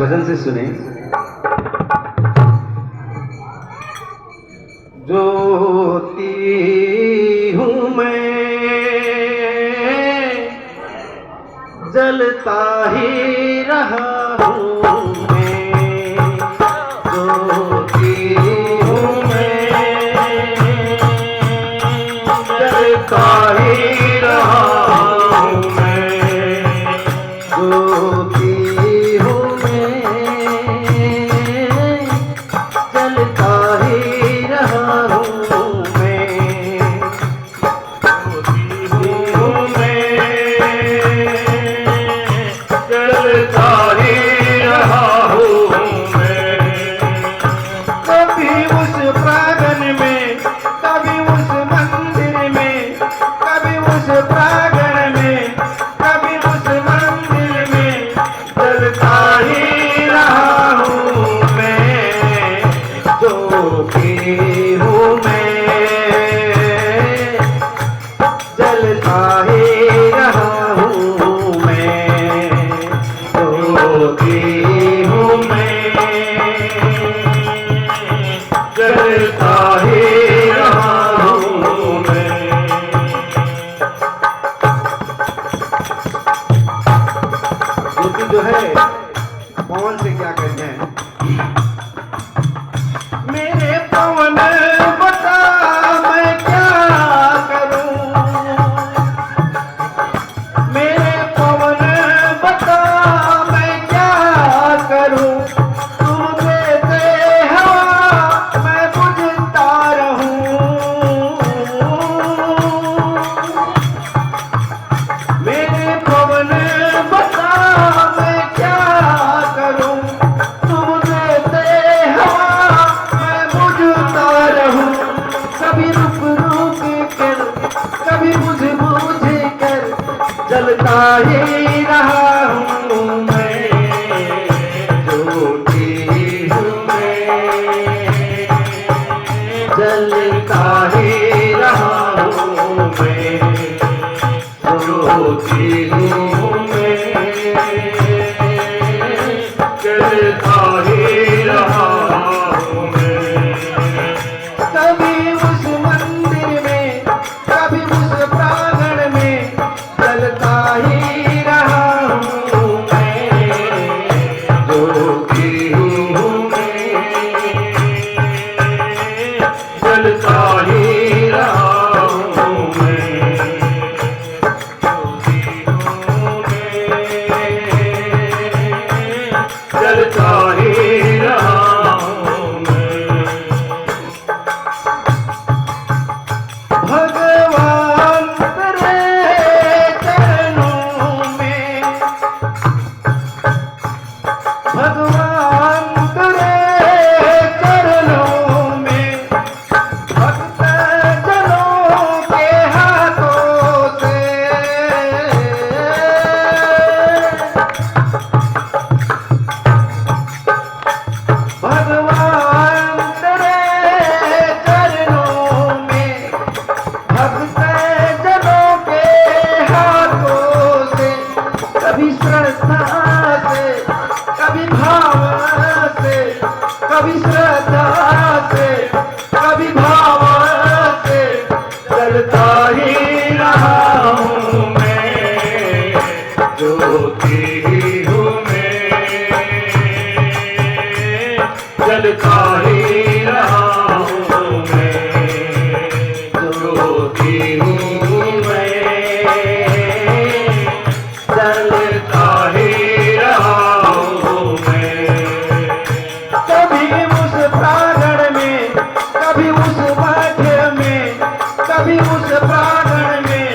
भजन से सुने। ज्योति हूँ मैं, जलता ही रहा हूँ मैं। ज्योति हूँ मैं, जलता ही रहा हूँ मैं। ज्योति हूँ मैं, जलता ही रहा हूँ मैं। ज्योति हूँ मैं, जलता ही रहा हूँ मैं। कभी उस प्रांगण में, कभी उस मंदिर में, कभी उस प्रांगण में, कभी उस मंदिर में, जलता ही रहा हूँ मैं। ज्योति हूँ मैं, जलता ही रहा हूँ मैं। ज्योति हूँ मैं, जलता ही रहा हूँ मैं। ज्योति जो है पवन से क्या कहते हैं? मेरे पवन बता मैं क्या करूं, मेरे पवन बता मैं क्या करूं। तुम देते हवा मैं बुझता रहूं। मेरे पवन बता मैं क्या करूं। तुम देते हवा मैं बुझता रहूं। कभी रुक रुक कर, कभी बुझ बुझ कर, जलता ही रहा हूँ मैं। ज्योति हूँ मैं, जलता ही रहा हूँ मैं। ज्योति हूँ मैं, जलता ही रहा हूँ मैं। कभी उस मंदिर में, कभी उस प्रांगण में, जलता ही रहा हूँ मैं। ज्योति हूँ मैं, जलता ही रहा हूँ मैं। ज्योति हूँ मैं, जलता ही रहा हूँ मैं। भगवान तेरे चरणों में, भगवान तेरे चरणों में, भक्त जनों के हाथों से, भगवान तेरे चरणों में, भक्त जनों के हाथों से, कभी श्रद्धा से, कभी भाव से, कभी श्रद्धा से, कभी भाव से, जलता ही रहा हूँ मैं। ज्योति हूँ मैं, जलता ही रहा हूँ मैं। ज्योति हूँ मैं, जलता ही रहा हूँ मैं। कभी उस प्रांगण में, कभी उस मध्य में, कभी उस प्रांगण में,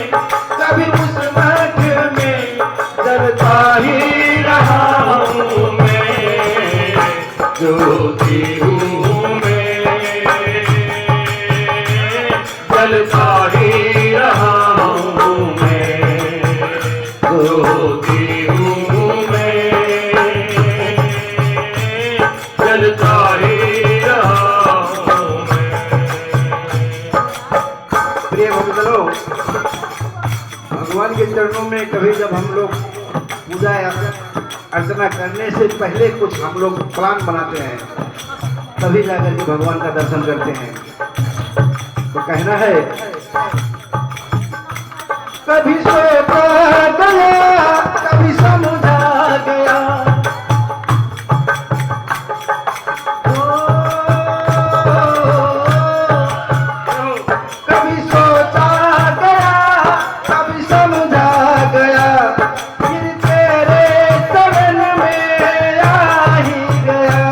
कभी उस मध्य में, जलता ही रहा हूँ मैं। ज्योति हूँ मैं, जलता ही रहा हूँ मैं। ज्योति हूँ मैं, जलता ही रहा हूँ मैं। प्रिय भक्तों, भगवान के चरणों में कभी जब हम लोग पूजा या अर्चना करने से पहले कुछ हम लोग प्लान बनाते हैं, तभी जाकर के भगवान का दर्शन करते हैं। तो कहना है कभी सोचा गया कभी समझा गया, कभी सोचा गया कभी समझा गया, फिर तेरे चरण में आ ही गया।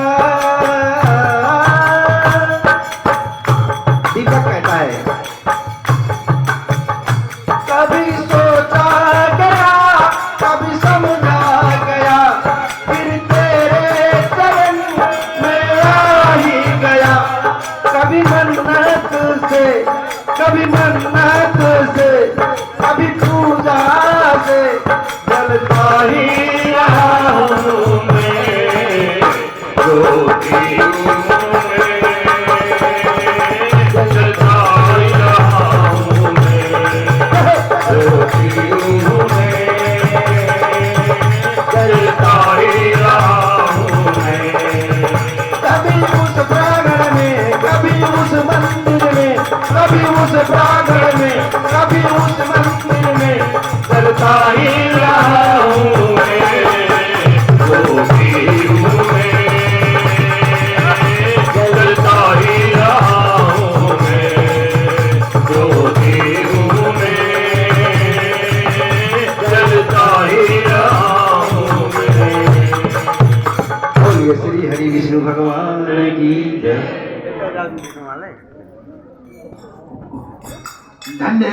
दीपक कहता है कभी सोचा गया कभी समझा गया, फिर तेरे चरण में आ ही गया। कभी मन्नत से कभी मन्नत से कभी पूजा से जलता ही रहा हूँ मैं, रोती हूँ मैं, जलता ही रहा हूँ मैं, रोती हूँ मैं, जलता ही रहा हूँ मैं। कभी उस प्रांगण में कभी उस मंदिर में, कभी उस प्रांगण में कभी उस मंदिर में, जलता ही रहा हूँ मैं, रोती हूँ मैं, जलता ही रहा हूँ मैं, रोती हूँ मैं, जलता ही रहा हूँ मैं। बोलिए श्री हरि विष्णु भगवान की जय। धन्य